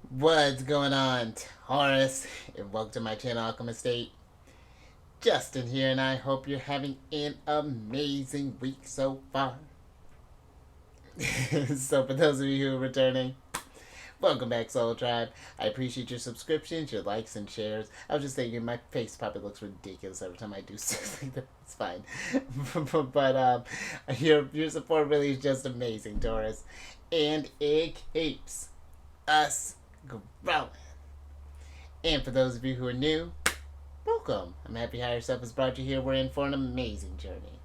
What's going on, Taurus? And welcome to my channel, Alchemist. Justin here, and I hope you're having an amazing week so far. So, for those of you who are returning, welcome back, Soul Tribe. I appreciate your subscriptions, your likes, and shares. I was just thinking my face probably looks ridiculous every time I do something. It's fine. but your support really is just amazing, Taurus. And it keeps us growing. And for those of you who are new, welcome. I'm happy Higher Self has brought you here. We're in for an amazing journey.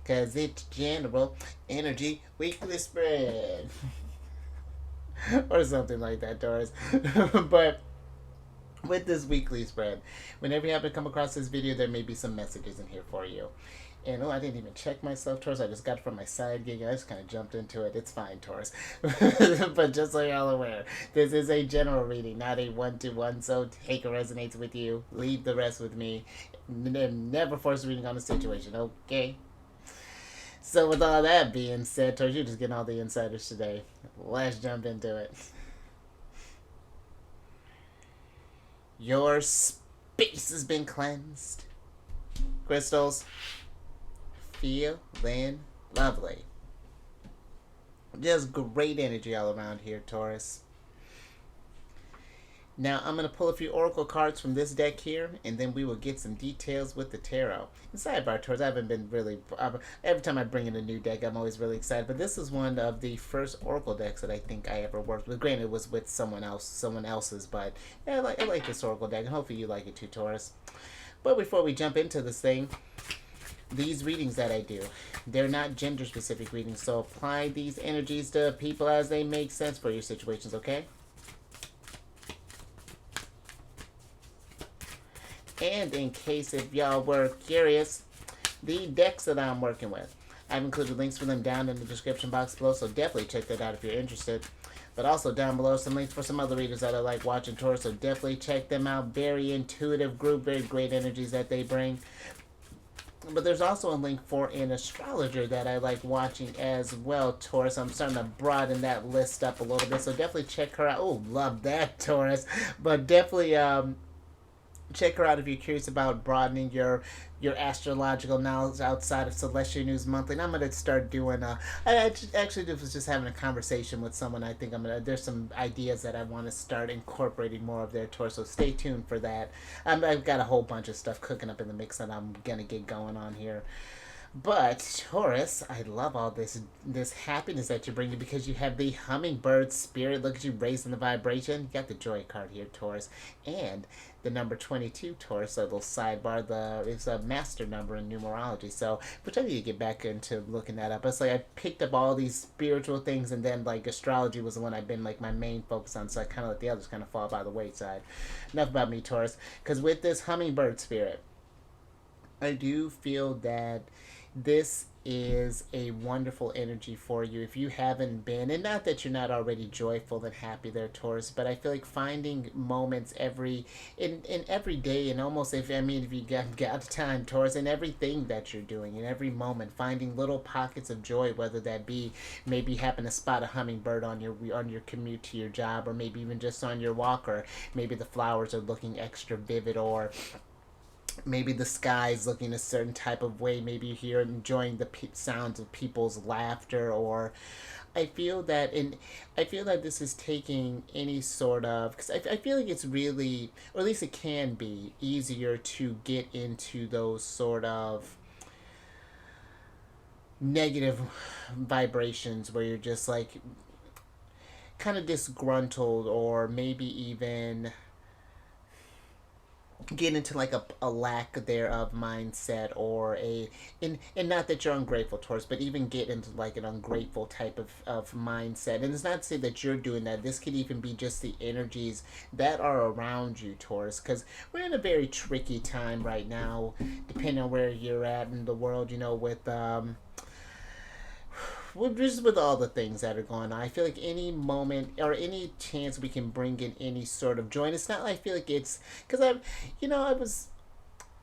Because it's General Energy Weekly Spread. Or something like that, Taurus. But with this weekly spread, whenever you happen to come across this video, there may be some messages in here for you. And I didn't even check myself, Taurus. I just got it from my side gig and I just kind of jumped into it. It's fine, Taurus. But just so you're all aware, this is a general reading, not a one-to-one. So take what resonates with you, leave the rest with me. Never force reading on a situation, okay? So with all that being said, Taurus, you're just getting all the insiders today. Let's jump into it. Your space has been cleansed. Crystals, feeling lovely. Just great energy all around here, Taurus. Now, I'm going to pull a few oracle cards from this deck here, and then we will get some details with the tarot. And sidebar, Taurus, I haven't been really... every time I bring in a new deck, I'm always really excited. But this is one of the first oracle decks that I think I ever worked with. Granted, it was with someone else's, but yeah, I like this oracle deck, and hopefully you like it too, Taurus. But before we jump into this thing, these readings that I do, they're not gender-specific readings, so apply these energies to people as they make sense for your situations, okay? And in case if y'all were curious, the decks that I'm working with, I've included links for them down in the description box below, so definitely check that out if you're interested. But also down below some links for some other readers that I like watching, Taurus, so definitely check them out. Very intuitive group, very great energies that they bring. But there's also a link for an astrologer that I like watching as well, Taurus. I'm starting to broaden that list up a little bit, so definitely check her out. Oh, love that, Taurus. But definitely check her out if you're curious about broadening your astrological knowledge outside of Celestial News Monthly. And I'm gonna start doing. I actually was just having a conversation with someone. I think There's some ideas that I want to start incorporating more of their tour. So stay tuned for that. I've got a whole bunch of stuff cooking up in the mix that I'm gonna get going on here. But Taurus, I love all this happiness that you're bringing because you have the hummingbird spirit. Look at you raising the vibration. You got the joy card here, Taurus, and the number 22, Taurus. A little sidebar. It's a master number in numerology. So, which I need to get back into looking that up. It's like I picked up all these spiritual things, and then like astrology was the one I've been like my main focus on. So I kind of let the others kind of fall by the wayside. Enough about me, Taurus. Because with this hummingbird spirit, I do feel that this is a wonderful energy for you if you haven't been, and not that you're not already joyful and happy there, Taurus, but I feel like finding moments in every day, and almost if you got time, Taurus, in everything that you're doing, in every moment, finding little pockets of joy, whether that be maybe you happen to spot a hummingbird on your commute to your job, or maybe even just on your walk, or maybe the flowers are looking extra vivid, or maybe the sky's looking a certain type of way. Maybe you hear enjoying the sounds of people's laughter, or I feel that this is taking any sort of, because I feel like it's really, or at least it can be easier to get into those sort of negative vibrations where you're just like kind of disgruntled, or maybe even get into like a lack thereof mindset, or and not that you're ungrateful towards, but even get into like an ungrateful type of mindset. And it's not to say that you're doing that. This could even be just the energies that are around you, Taurus, because we're in a very tricky time right now, depending on where you're at in the world, with all the things that are going on. I feel like any moment or any chance we can bring in any sort of joy. And it's not like I feel like it's because I was,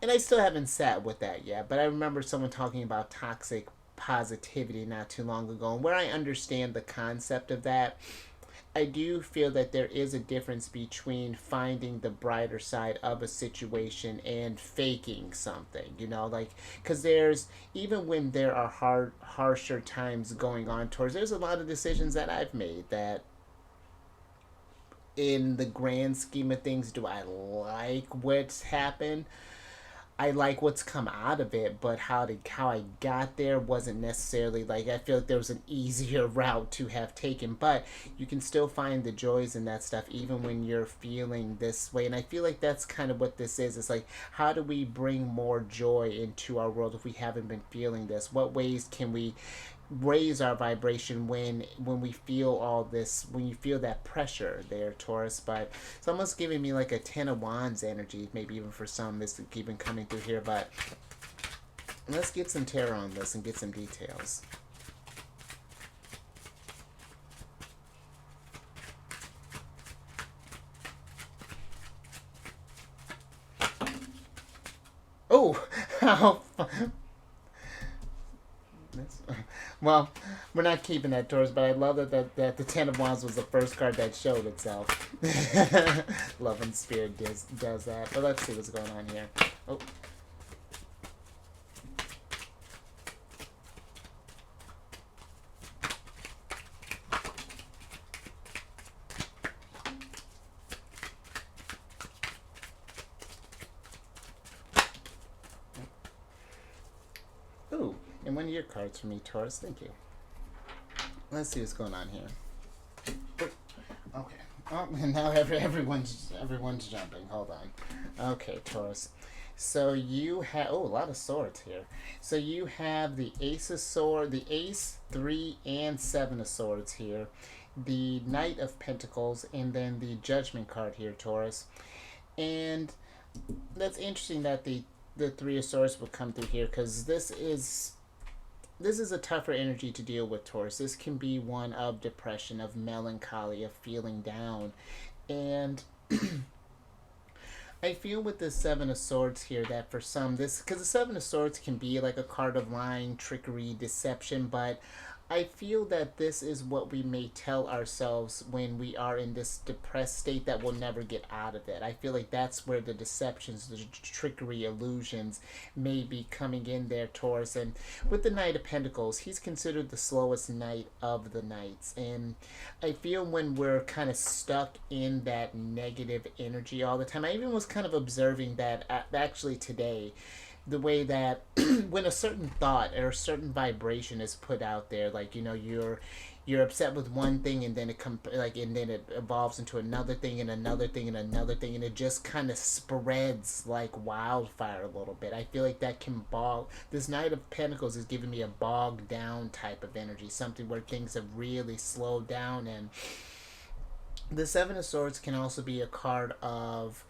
and I still haven't sat with that yet. But I remember someone talking about toxic positivity not too long ago, and where I understand the concept of that, I do feel that there is a difference between finding the brighter side of a situation and faking something, like, because there's, even when there are harsher times going on towards, there's a lot of decisions that I've made that, in the grand scheme of things, do I like what's happened? I like what's come out of it, but how I got there wasn't necessarily, like, I feel like there was an easier route to have taken, but you can still find the joys in that stuff even when you're feeling this way. And I feel like that's kind of what this is. It's like, how do we bring more joy into our world if we haven't been feeling this? What ways can we raise our vibration when we feel all this, when you feel that pressure there, Taurus? But it's almost giving me like a 10 of Wands energy, maybe even for some this keeping coming through here. But let's get some tarot on this and get some details. Oh, how well, we're not keeping that, Taurus, but I love that the 10 of Wands was the first card that showed itself. Love and Spirit does that. But let's see what's going on here. Oh. Ooh, and one of your cards for me, Taurus. Thank you. Let's see what's going on here. Okay. Oh, and now everyone's jumping. Hold on. Okay, Taurus. So you have, a lot of swords here. So you have the Ace of Swords, the Ace, 3, and 7 of Swords here, the Knight of Pentacles, and then the Judgment card here, Taurus. And that's interesting that the 3 of Swords would come through here, because this is a tougher energy to deal with, Taurus. This can be one of depression, of melancholy, of feeling down. And I feel with the 7 of Swords here that for some, because the 7 of Swords can be like a card of lying, trickery, deception, but I feel that this is what we may tell ourselves when we are in this depressed state that we'll never get out of it. I feel like that's where the deceptions, the trickery, illusions may be coming in there, Taurus. And with the Knight of Pentacles, he's considered the slowest knight of the knights. And I feel when we're kind of stuck in that negative energy all the time, I even was kind of observing that actually today, the way that when a certain thought or a certain vibration is put out there, like, you're upset with one thing, and then and then it evolves into another thing and another thing and another thing, and it just kind of spreads like wildfire a little bit. I feel like that can this Knight of Pentacles is giving me a bogged down type of energy, something where things have really slowed down. And the 7 of Swords can also be a card of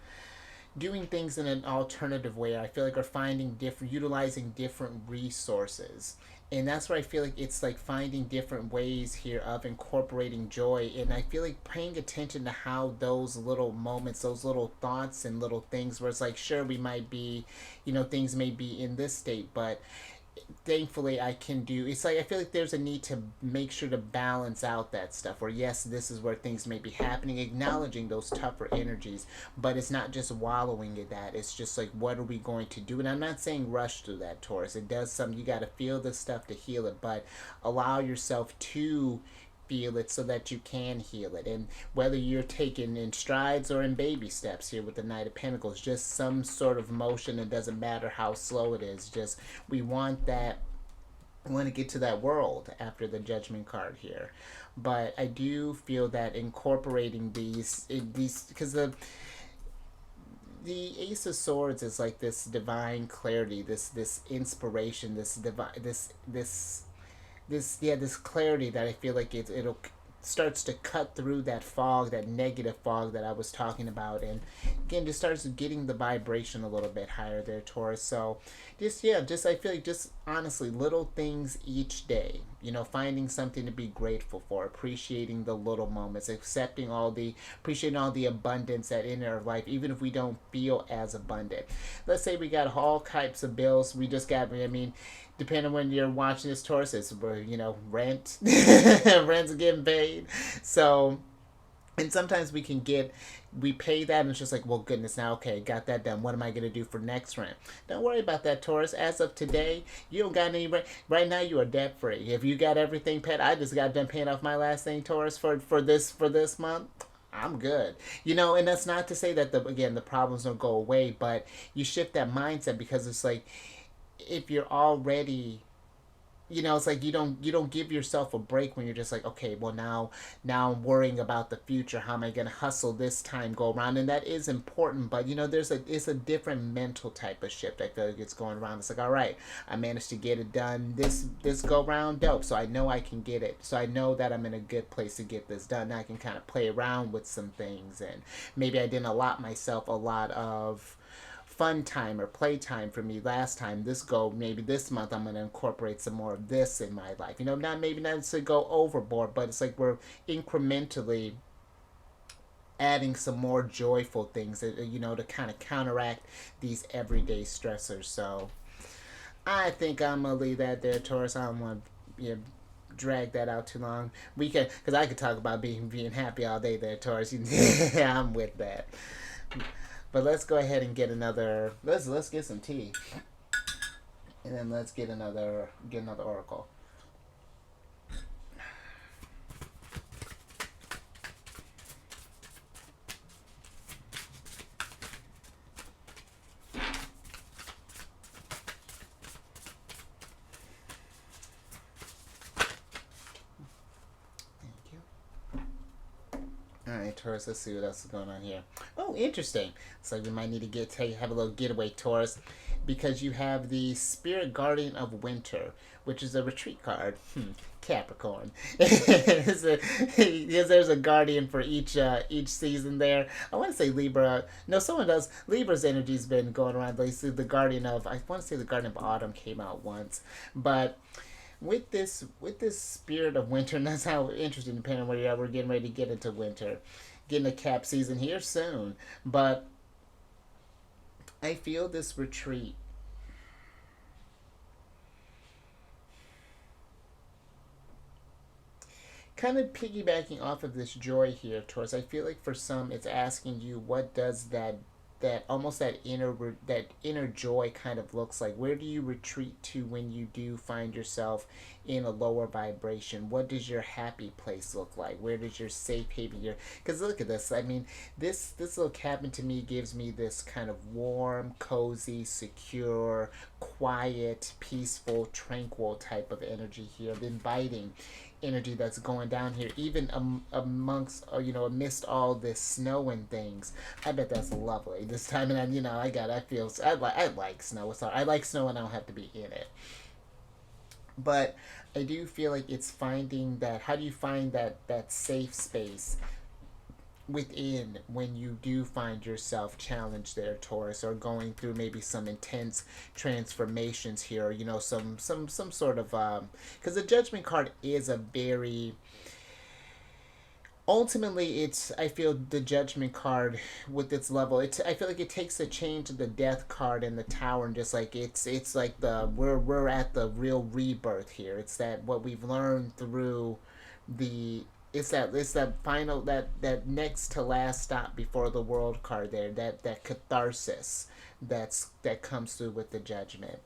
doing things in an alternative way. I feel like are utilizing different resources. And that's where I feel like it's like finding different ways here of incorporating joy. And I feel like paying attention to how those little moments, those little thoughts and little things, where it's like, sure, we might be, things may be in this state, but thankfully I can do, it's like I feel like there's a need to make sure to balance out that stuff, where yes, this is where things may be happening, acknowledging those tougher energies, but it's not just wallowing in that. It's just like, what are we going to do? And I'm not saying rush through that, Taurus. It does something, you got to feel this stuff to heal it, but allow yourself to feel it so that you can heal it. And whether you're taking in strides or in baby steps here with the Knight of Pentacles, just some sort of motion. It doesn't matter how slow it is, just we want to get to that world after the Judgment card here. But I do feel that incorporating these because the Ace of Swords is like this divine clarity, this inspiration, this clarity that I feel like it'll starts to cut through that fog, that negative fog that I was talking about, and again just starts getting the vibration a little bit higher there, Taurus. So just I feel like just honestly little things each day, finding something to be grateful for, appreciating the little moments, appreciating all the abundance that in our life, even if we don't feel as abundant. Let's say we got all types of bills, we just got, depending on when you're watching this, Taurus, it's rent, rent's getting paid. So And sometimes we pay that and it's just like, well, goodness, now, okay, got that done. What am I going to do for next rent? Don't worry about that, Taurus. As of today, you don't got any rent. Right now, you are debt free. If you got everything paid, I just got done paying off my last thing, Taurus, for this month. I'm good. And that's not to say that the problems don't go away, but you shift that mindset because it's like if you're already it's like you don't give yourself a break when you're just like, okay, well, now I'm worrying about the future. How am I gonna hustle this time go around? And that is important, but it's a different mental type of shift. I feel like it's going around. It's like, all right, I managed to get it done this go round, dope. So I know I can get it. So I know that I'm in a good place to get this done. Now I can kind of play around with some things, and maybe I didn't allot myself a lot of fun time or play time for me last time. Maybe this month I'm going to incorporate some more of this in my life. Not to go overboard, but it's like we're incrementally adding some more joyful things, to kind of counteract these everyday stressors. So I think I'm going to leave that there, Taurus. I don't want to drag that out too long. Because I could talk about being happy all day there, Taurus. I'm with that. But let's go ahead and get another. Let's get some tea, and then let's get another oracle. Thank you. All right, Taurus. Let's see what else is going on here. Oh, interesting. So we might need to have a little getaway, Taurus, because you have the Spirit Guardian of Winter, which is a retreat card. Capricorn. There's a guardian for each season there. I want to say Libra. No, someone does. Libra's energy's been going around. The guardian of. I want to say the guardian of autumn came out once, but with this spirit of winter, and that's how interesting. Depending on where you're at, we're getting ready to get into winter, getting a cap season here soon. But I feel this retreat kind of piggybacking off of this joy here, Taurus. I feel like for some, it's asking you, what does that almost that inner joy kind of looks like? Where do you retreat to when you do find yourself in a lower vibration? What does your happy place look like? Where does your safe haven? Because look at this. I mean, this little cabin to me gives me this kind of warm, cozy, secure, quiet, peaceful, tranquil type of energy here, of inviting energy that's going down here, even amidst all this snow and things. I bet that's lovely this time. And I like snow. So I like snow and I don't have to be in it. But I do feel like it's finding that. How do you find that safe space within when you do find yourself challenged there, Taurus, or going through maybe some intense transformations here, or some sort of because the Judgment card is a very ultimately, it's, I feel, the Judgment card with its level, I feel like it takes a change of the Death card and the Tower, and just like it's like we're at the real rebirth here. It's that what we've learned through the it's that final, that next to last stop before the World card there, that catharsis that comes through with the Judgment.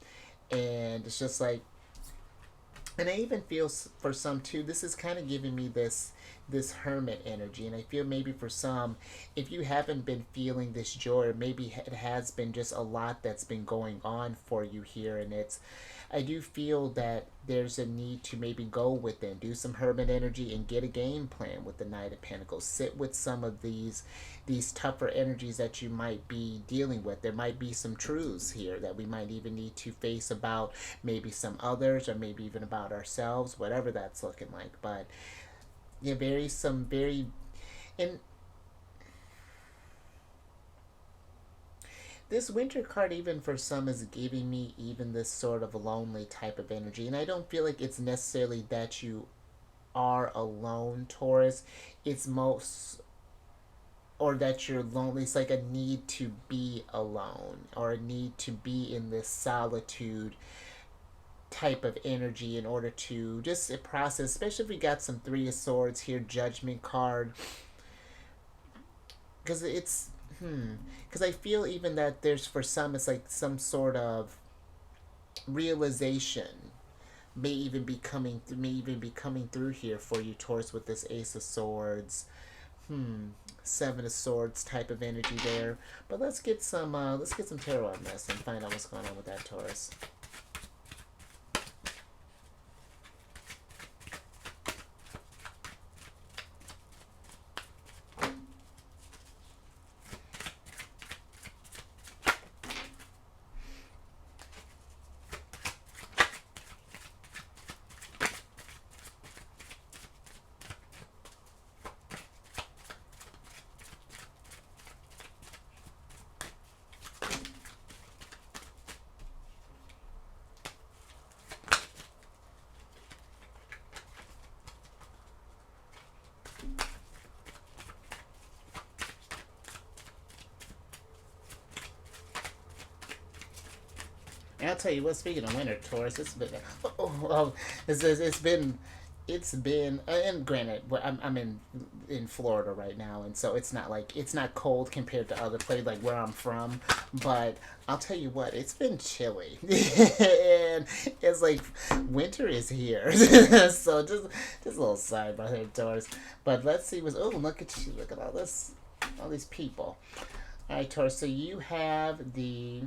And it's just like, and I even feel for some too, this is kind of giving me this hermit energy. And I feel maybe for some, if you haven't been feeling this joy, or maybe it has been just a lot that's been going on for you here, and I do feel that there's a need to maybe go within, do some hermit energy, and get a game plan with the Knight of Pentacles. Sit with some of these tougher energies that you might be dealing with. There might be some truths here that we might even need to face about maybe some others, or maybe even about ourselves, whatever that's looking like. But yeah, and this winter card, even for some, is giving me even this sort of lonely type of energy. And I don't feel like it's necessarily that you are alone, Taurus. It's most, or that you're lonely. It's like a need to be alone, or a need to be in this solitude type of energy in order to just process, especially if we got some Three of Swords here, Judgment card, because it's because I feel even that there's for some it's like some sort of realization may even be coming through here for you, Taurus, with this Ace of Swords, Seven of Swords type of energy there. But let's get some tarot on this and find out what's going on with that, Taurus. And I'll tell you what. Speaking of winter, Taurus, it's been and granted, I'm in Florida right now, and so it's not cold compared to other places like where I'm from, but I'll tell you what, it's been chilly, and it's like winter is here. So just a little sidebar here, Taurus. But let's see what's look at you, look at all these people. All right, Taurus. So you have the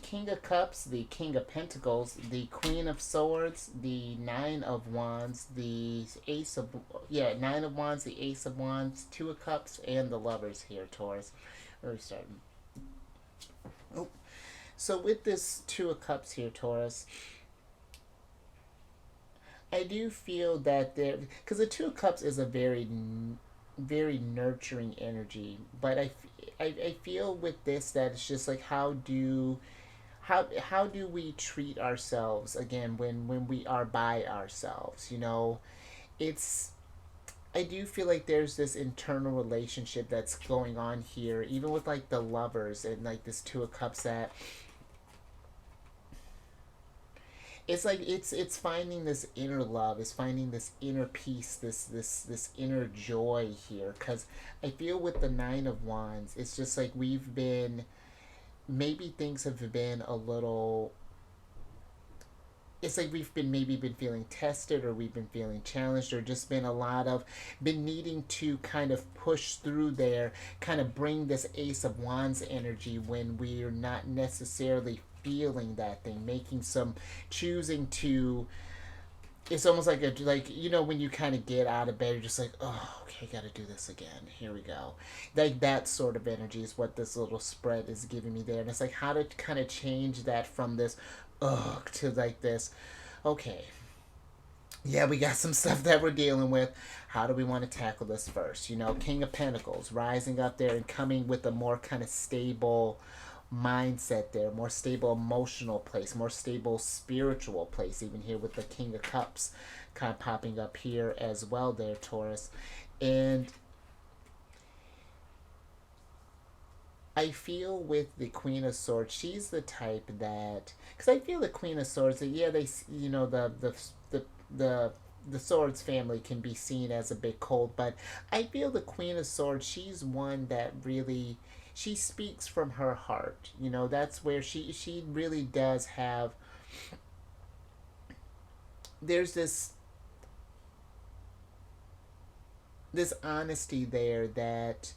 King of Cups, the King of Pentacles, the Queen of Swords, the Nine of Wands, the Nine of Wands, the Ace of Wands, Two of Cups, and the Lovers here, Taurus. Where are we starting? Oh, so with this Two of Cups here, Taurus, I do feel that because the Two of Cups is a very nurturing energy, but I feel with this that it's just like how do we treat ourselves again when we are by ourselves, it's I do feel like there's this internal relationship that's going on here, even with like the Lovers and like this Two of Cups, that it's like it's finding this inner love, it's finding this inner peace, this inner joy here, because I feel with the Nine of Wands, it's just like we've been, maybe things have been a little, it's like we've been maybe been feeling tested, or we've been feeling challenged, or just been a lot of been needing to kind of push through there, kind of bring this Ace of Wands energy when we're not necessarily feeling that thing, making some choosing to, it's almost like when you kind of get out of bed, you're just like, oh, okay, gotta do this again, here we go, like that sort of energy is what this little spread is giving me there. And it's like how to kind of change that from this to like this, okay, yeah, we got some stuff that we're dealing with. How do we want to tackle this first? King of Pentacles rising up there and coming with a more kind of stable mindset there, more stable emotional place, more stable spiritual place, even here with the King of Cups kind of popping up here as well there, Taurus. And I feel with the Queen of Swords, she's the type that, because I feel the Queen of Swords, yeah, they, the the Swords family can be seen as a bit cold, but I feel the Queen of Swords, she's one that really, she speaks from her heart. That's where she really does have, there's this honesty there that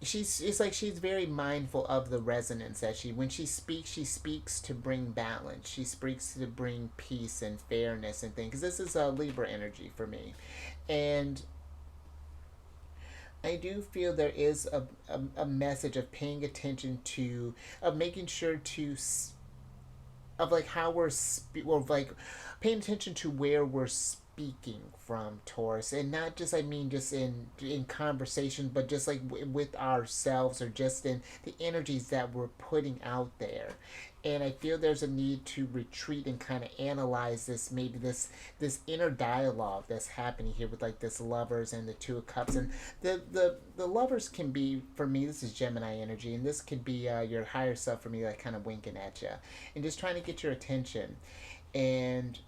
it's like she's very mindful of the resonance that when she speaks to bring balance, she speaks to bring peace and fairness and things, because this is a Libra energy for me. And I do feel there is a message of paying attention to, of making sure to, of like how or like paying attention to where we're speaking from, Taurus, and not just, I mean, just in conversation, but just like with ourselves, or just in the energies that we're putting out there. And I feel there's a need to retreat and kind of analyze this, maybe this inner dialogue that's happening here with like this Lovers and the Two of Cups. And the Lovers can be, for me, this is Gemini energy, and this could be your higher self for me, like kind of winking at you and just trying to get your attention. And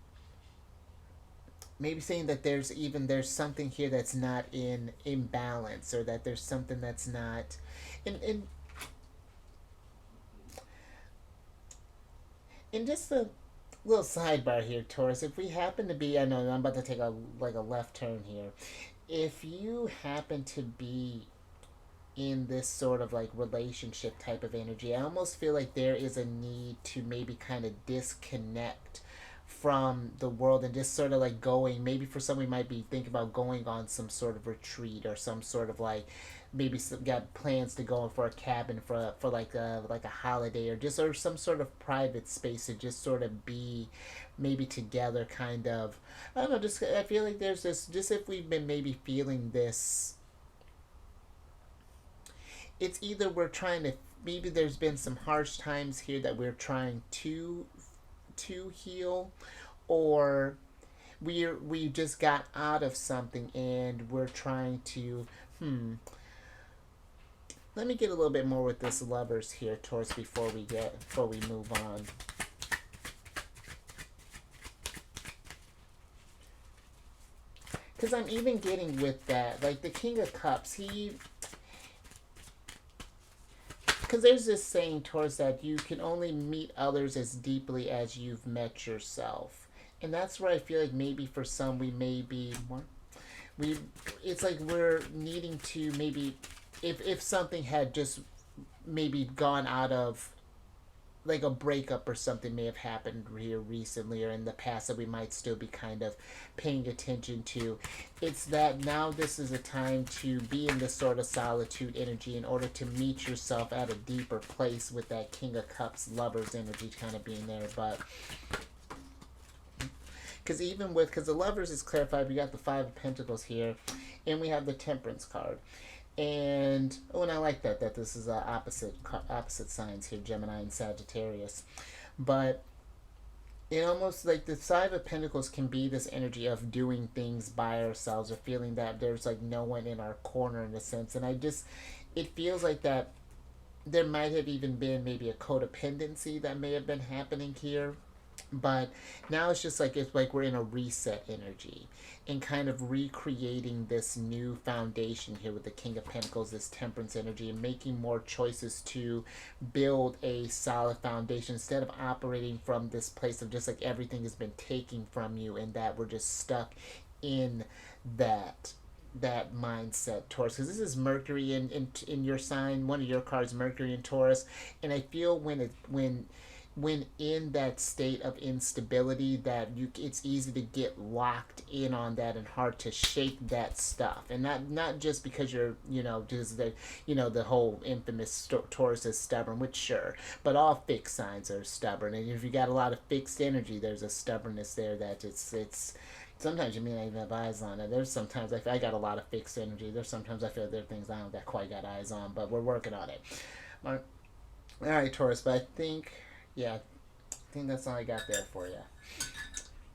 maybe saying that there's something here that's not in imbalance, or that there's something that's not in in just a little sidebar here, Taurus. If we happen to be, I know I'm about to take a left turn here. If you happen to be in this sort of like relationship type of energy, I almost feel like there is a need to maybe kind of disconnect from the world and just sort of like going, maybe for some we might be thinking about going on some sort of retreat, or some sort of like maybe some, got plans to go for a cabin for like a holiday, or just or some sort of private space to just sort of be maybe together, kind of. I don't know, just I feel like there's this, just if we've been maybe feeling this, it's either we're trying to, maybe there's been some harsh times here that we're trying to heal, or we just got out of something and we're trying to, let me get a little bit more with this lovers here, Taurus, before we move on. Because I'm even getting with that, like the King of Cups, because there's this saying, Taurus, that you can only meet others as deeply as you've met yourself. And that's where I feel like maybe for some we may be more, it's like we're needing to maybe, if something had just maybe gone out of, like a breakup or something may have happened here recently or in the past that we might still be kind of paying attention to. It's that now this is a time to be in this sort of solitude energy in order to meet yourself at a deeper place, with that King of Cups lovers energy kind of being there. But because the lovers is clarified, we got the Five of Pentacles here, and we have the Temperance card. And and I like that this is opposite signs here, Gemini and Sagittarius. But it almost like the Five of Pentacles can be this energy of doing things by ourselves, or feeling that there's like no one in our corner in a sense. And it feels like that there might have even been maybe a codependency that may have been happening here. But now it's like we're in a reset energy and kind of recreating this new foundation here with the King of Pentacles, this Temperance energy, and making more choices to build a solid foundation, instead of operating from this place of just like everything has been taken from you, and that we're just stuck in that mindset, Taurus. Because this is Mercury in your sign, one of your cards, Mercury in Taurus. And I feel when in that state of instability, that it's easy to get locked in on that and hard to shake that stuff. And not just because you're, just the whole infamous Taurus is stubborn, which sure, but all fixed signs are stubborn. And if you got a lot of fixed energy, there's a stubbornness there that it's sometimes you may not even have eyes on it. There's sometimes I got a lot of fixed energy. There's sometimes I feel there are things I don't quite got eyes on, but we're working on it. All right, Taurus, but I think that's all I got there for you.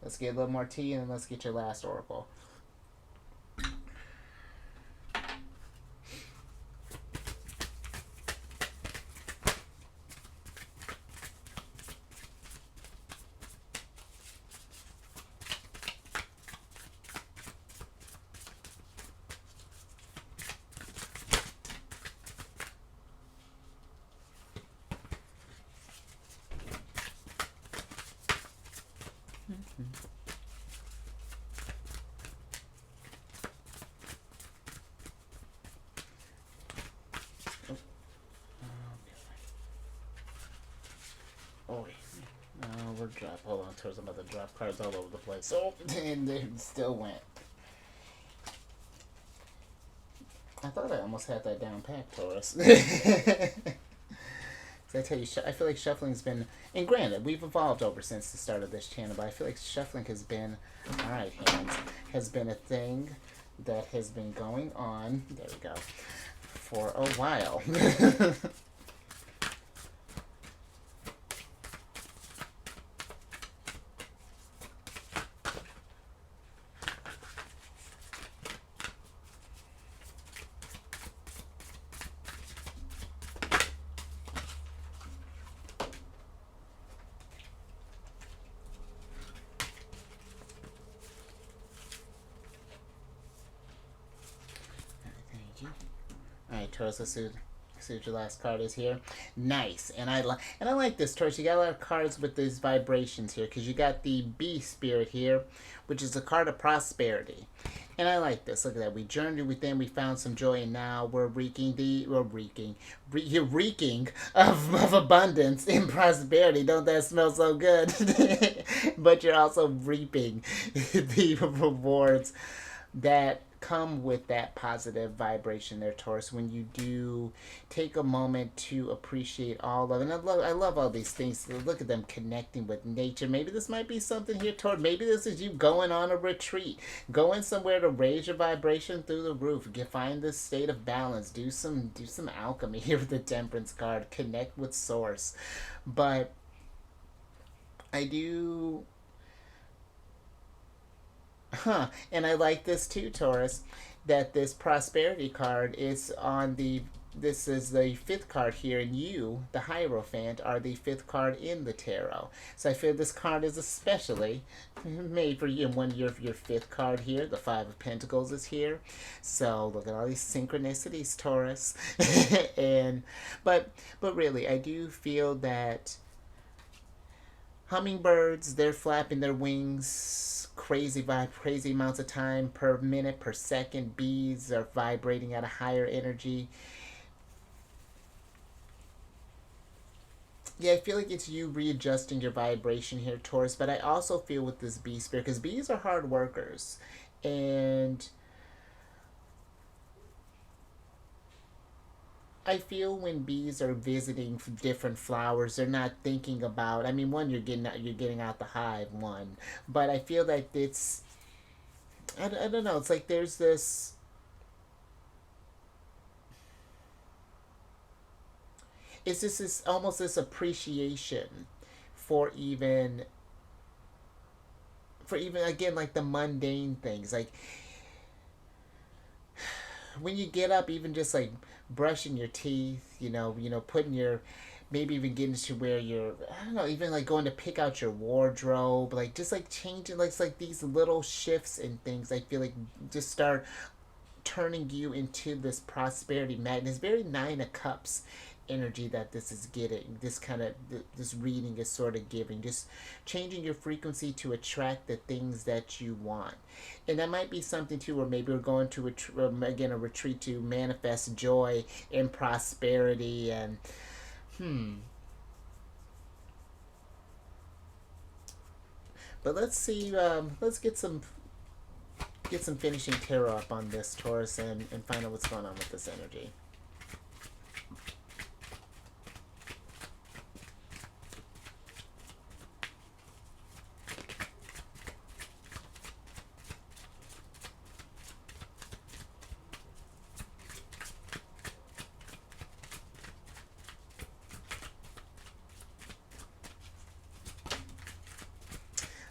Let's get a little more tea, and then let's get your last oracle. Hold on, Taurus, I'm about to drop cards all over the place. Oh, and they still went. I thought I almost had that down pat, Taurus. I tell you, I feel like shuffling's been, and granted, we've evolved over since the start of this channel, but I feel like shuffling has been, alright hands, has been a thing that has been going on, there we go, for a while. Thank you. All right, Taurus, let's see what your last card is here. Nice, and I like this, Taurus. You got a lot of cards with these vibrations here because you got the Bee Spirit here, which is a card of prosperity, and I like this. Look at that. We journeyed within, we found some joy, and now we're you're reeking of abundance and prosperity. Don't that smell so good? But you're also reaping the rewards that come with that positive vibration there, Taurus, when you do take a moment to appreciate all of it. And I love all these things. Look at them connecting with nature. Maybe this might be something here, Taurus. Maybe this is you going on a retreat, going somewhere to raise your vibration through the roof. Find this state of balance. Do some alchemy here with the Temperance card. Connect with Source. But I do. And I like this too, Taurus, that this prosperity card is on the. This is the fifth card here, and you, the Hierophant, are the fifth card in the tarot. So I feel this card is especially made for you. And one your fifth card here, the Five of Pentacles, is here. So look at all these synchronicities, Taurus. and but really, I do feel that hummingbirds, they're flapping their wings crazy amounts of time per minute, per second. Bees are vibrating at a higher energy. Yeah, I feel like it's you readjusting your vibration here, Taurus. But I also feel with this bee spirit, because bees are hard workers, and I feel when bees are visiting different flowers, they're not thinking about. I mean, one, you're getting out the hive, one, but I feel that it's. I don't know. It's like there's this. It's just this almost this appreciation for even again, like the mundane things, like when you get up, even just like brushing your teeth, putting your, maybe even getting to where you're, I don't know, even like going to pick out your wardrobe, like just like changing, like it's like these little shifts and things, I feel like just start turning you into this prosperity magnet. It's very Nine of Cups energy that this is getting. This kind of, this reading is sort of giving, just changing your frequency to attract the things that you want. And that might be something too, where maybe we're going to a retreat to manifest joy and prosperity. And but let's see, let's get some finishing tarot up on this, Taurus, and find out what's going on with this energy.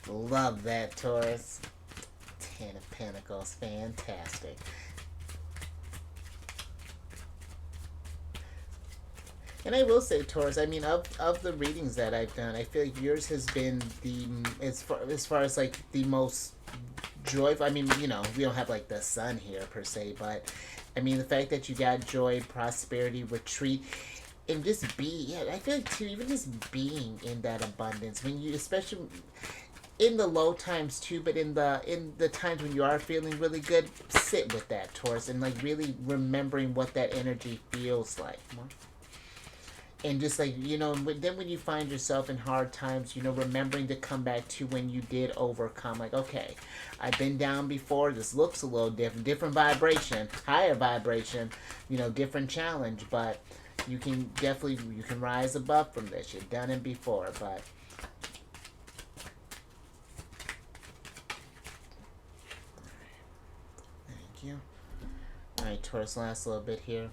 Love that, Taurus. Ten of Pentacles. Fantastic. And I will say, Taurus, I mean, of the readings that I've done, I feel like yours has been the, as far as like the most joyful. I mean, we don't have like the sun here per se, but I mean, the fact that you got joy, prosperity, retreat, and just I feel like too, even just being in that abundance, when you, especially in the low times too, but in the times when you are feeling really good, sit with that, Taurus, and like really remembering what that energy feels like. And just like, then when you find yourself in hard times, remembering to come back to when you did overcome. Like, okay, I've been down before. This looks a little different vibration, higher vibration, different challenge. But you can rise above from this. You've done it before, but. Thank you. All right, Taurus, last little bit here.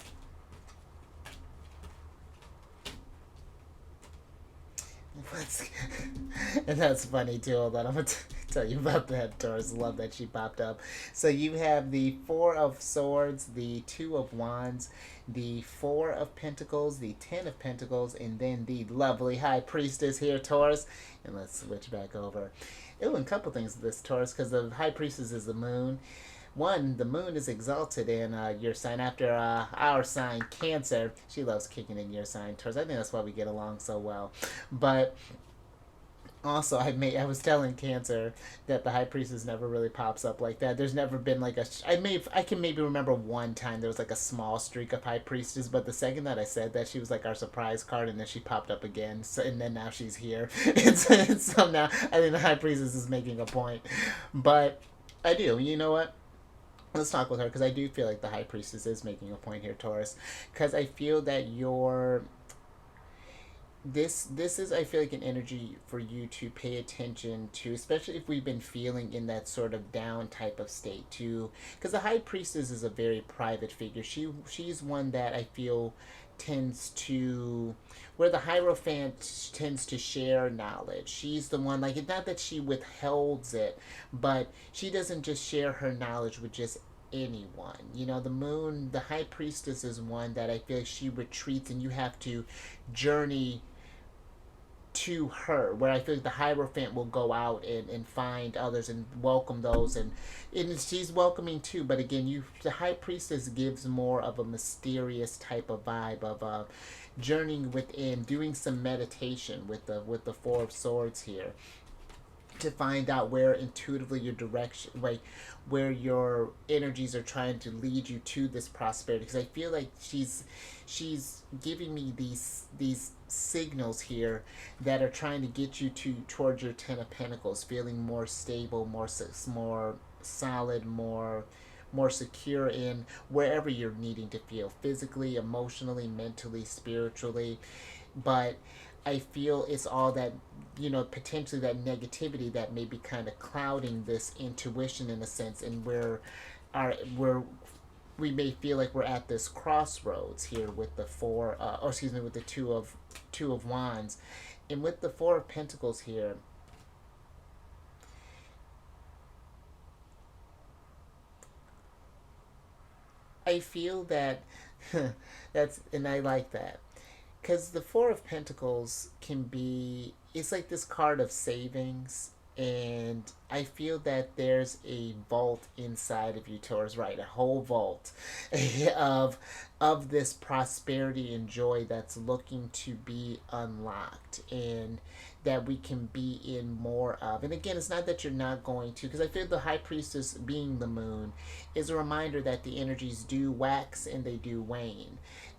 And that's funny too. Hold on, I'm going to tell you about that, Taurus. Love that she popped up. So you have the Four of Swords, the Two of Wands, the Four of Pentacles, the Ten of Pentacles, and then the lovely High Priestess here, Taurus. And let's switch back over. And a couple things with this, Taurus, because the High Priestess is the moon. One, the moon is exalted in your sign after our sign, Cancer. She loves kicking in your sign, Taurus. I think that's why we get along so well. But also, I was telling Cancer that the High Priestess never really pops up like that. There's never been like I can maybe remember one time there was like a small streak of High Priestess, but the second that I said that, she was like our surprise card, and then she popped up again. So, and then now she's here, and so now I think the High Priestess is making a point. But I do. You know what? Let's talk with her, because I do feel like the High Priestess is making a point here, Taurus. Because I feel that this is, I feel like, an energy for you to pay attention to, especially if we've been feeling in that sort of down type of state too, because the High Priestess is a very private figure. She's one that I feel tends to, where the Hierophant tends to share knowledge. She's the one, like, it's not that she withholds it, but she doesn't just share her knowledge with just anyone. You know, the moon, the High Priestess is one that I feel like she retreats, and you have to journey to her, where I feel like the Hierophant will go out and find others and welcome those, and she's welcoming too, but again, the High Priestess gives more of a mysterious type of vibe of journeying within, doing some meditation with the Four of Swords here, to find out where intuitively your direction, like where your energies are trying to lead you to this prosperity. Because I feel like she's giving me these signals here that are trying to get you towards your Ten of Pentacles, feeling more stable, more solid, more secure in wherever you're needing to feel, physically, emotionally, mentally, spiritually. But I feel it's all that, potentially that negativity that may be kind of clouding this intuition in a sense, and we may feel like we're at this crossroads here with the with the two of wands, and with the Four of Pentacles here. I feel that and I like that, because the Four of Pentacles can be, it's like this card of savings, and I feel that there's a vault inside of you, Taurus, right? A whole vault of this prosperity and joy that's looking to be unlocked, and that we can be in more of. And again, it's not that you're not going to, because I feel the High Priestess, being the moon, is a reminder that the energies do wax and they do wane.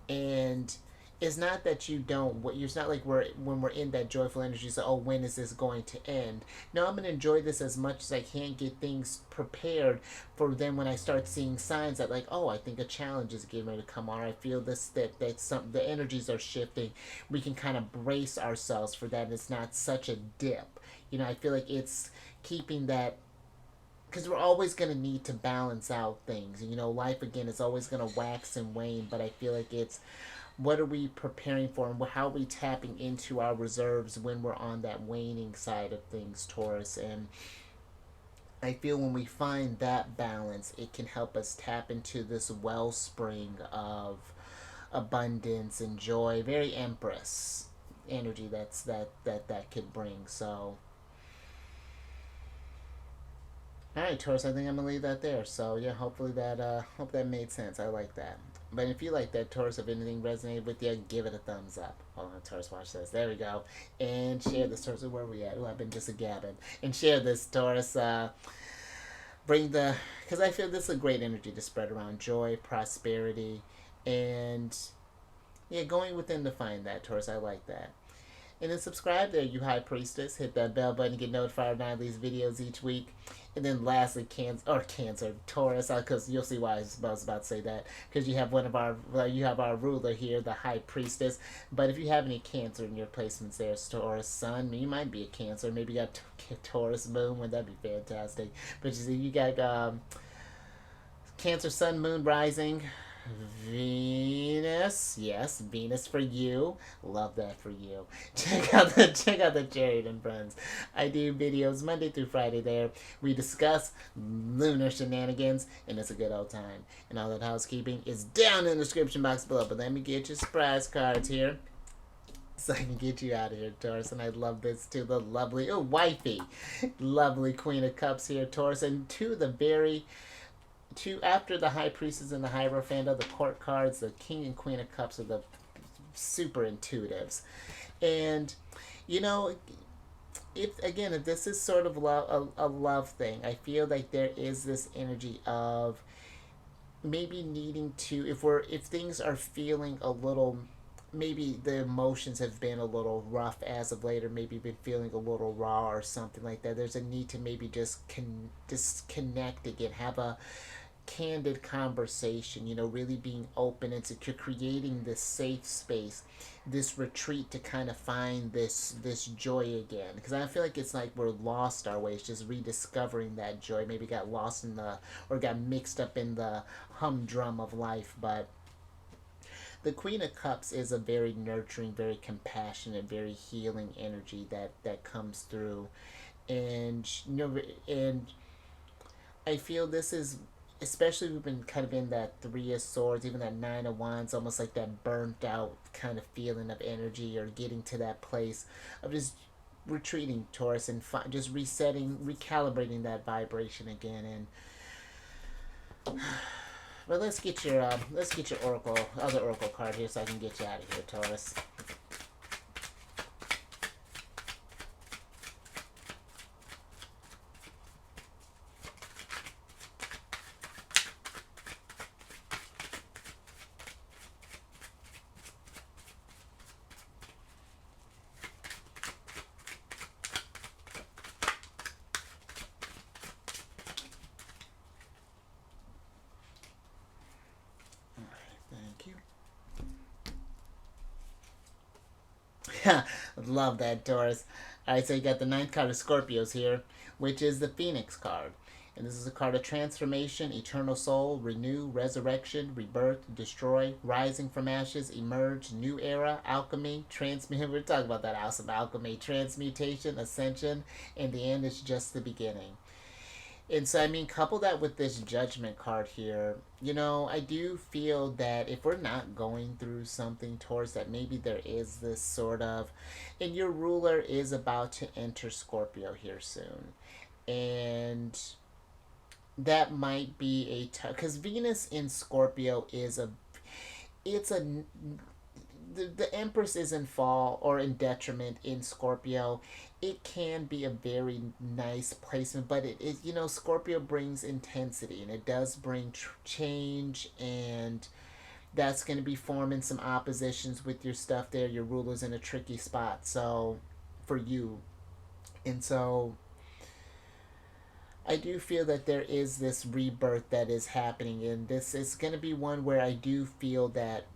And it's not that you don't, it's not like when we're in that joyful energy, so, oh, when is this going to end? No, I'm going to enjoy this as much as I can, get things prepared for then when I start seeing signs that, like, oh, I think a challenge is getting ready to come on. I feel that some the energies are shifting. We can kind of brace ourselves for that. It's not such a dip. I feel like it's keeping that, because we're always going to need to balance out things. Life, again, is always going to wax and wane, but I feel like it's, what are we preparing for, and how are we tapping into our reserves when we're on that waning side of things, Taurus? And I feel when we find that balance, it can help us tap into this wellspring of abundance and joy, very Empress energy that could bring. So, all right, Taurus, I think I'm gonna leave that there. So yeah, hopefully hope that made sense. I like that. But if you like that, Taurus, if anything resonated with you, give it a thumbs up. Hold on, Taurus, watch this. There we go. And share this, Taurus. Where are we at? Oh, I've been just a gabbing. And share this, Taurus. Because I feel this is a great energy to spread around. Joy, prosperity, and yeah, going within to find that, Taurus. I like that. And then subscribe there, you High Priestess. Hit that bell button to get notified when I release videos each week. And then lastly, Cancer, Taurus, because you'll see why I was about to say that. Because you have you have our ruler here, the High Priestess. But if you have any Cancer in your placements there, Taurus Sun, you might be a Cancer. Maybe you got Taurus Moon, would that be fantastic? But you see, you got Cancer Sun, Moon, Rising, Venus, yes, Venus for you. Love that for you. Check out the Chariot and Friends. I do videos Monday through Friday there. We discuss lunar shenanigans, and it's a good old time. And all that housekeeping is down in the description box below. But let me get your surprise cards here, so I can get you out of here, Taurus. And I love this too. The lovely, wifey, lovely Queen of Cups here, Taurus, and to the very after the High Priestess and the Hierophant, the court cards, the King and Queen of Cups are the super intuitives. And, you know, if this is sort of a love thing, I feel like there is this energy of maybe needing to, if things are feeling a little, maybe the emotions have been a little rough as of late, or maybe been feeling a little raw or something like that. There's a need to maybe just disconnect again, have a candid conversation, really being open and secure, creating this safe space, this retreat to kind of find this joy again. Because I feel like it's like we're lost our ways, just rediscovering that joy. Maybe got lost in or got mixed up in the humdrum of life. But the Queen of Cups is a very nurturing, very compassionate, very healing energy that comes through. And and I feel this is, especially we've been kind of in that Three of Swords, even that Nine of Wands, almost like that burnt out kind of feeling of energy, or getting to that place of just retreating, Taurus, and just resetting, recalibrating that vibration again. And but let's get your other oracle card here, so I can get you out of here, Taurus. Love that, Taurus. Alright, so you got the ninth card of Scorpios here, which is the Phoenix card. And this is a card of transformation, eternal soul, renew, resurrection, rebirth, destroy, rising from ashes, emerge, new era, alchemy, transmute. We're talking about that awesome alchemy, transmutation, ascension, and the end is just the beginning. And so, I mean, couple that with this judgment card here, I do feel that if we're not going through something towards that, maybe there is this sort of, and your ruler is about to enter Scorpio here soon. And that might be because Venus in Scorpio is it's a, the Empress is in fall or in detriment in Scorpio. It can be a very nice placement, but it is, Scorpio brings intensity, and it does bring change, and that's going to be forming some oppositions with your stuff there. Your ruler's in a tricky spot, so for you. And so I do feel that there is this rebirth that is happening, and this is going to be one where I do feel that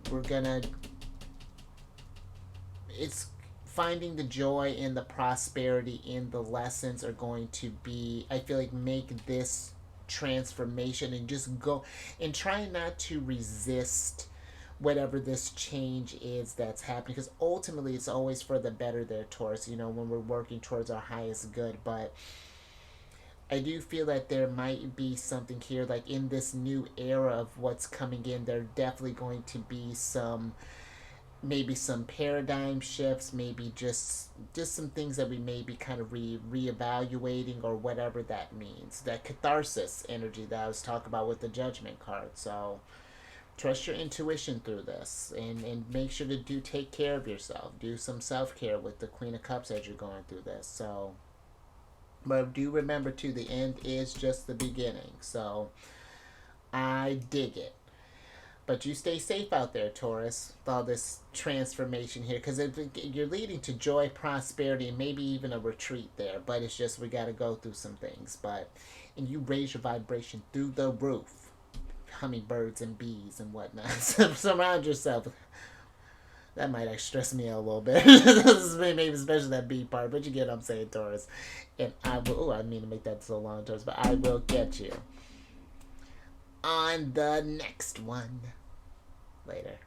it's finding the joy and the prosperity in the lessons are going to be, I feel like, make this transformation, and just go and try not to resist whatever this change is that's happening, because ultimately it's always for the better there, Taurus, when we're working towards our highest good. But I do feel that there might be something here, like in this new era of what's coming in, there definitely going to be maybe some paradigm shifts, maybe just some things that we may be kind of reevaluating, or whatever that means. That catharsis energy that I was talking about with the judgment card. So trust your intuition through this, and make sure to take care of yourself. Do some self-care with the Queen of Cups as you're going through this. So, but do remember too, the end is just the beginning. So I dig it. But you stay safe out there, Taurus, with all this transformation here, because you're leading to joy, prosperity, and maybe even a retreat there. But it's just, we got to go through some things. And you raise your vibration through the roof. Hummingbirds and bees and whatnot. Surround yourself. That might actually stress me out a little bit. Maybe especially that bee part. But you get what I'm saying, Taurus. And I will, I mean to make that so long, Taurus, but I will catch you on the next one. Later.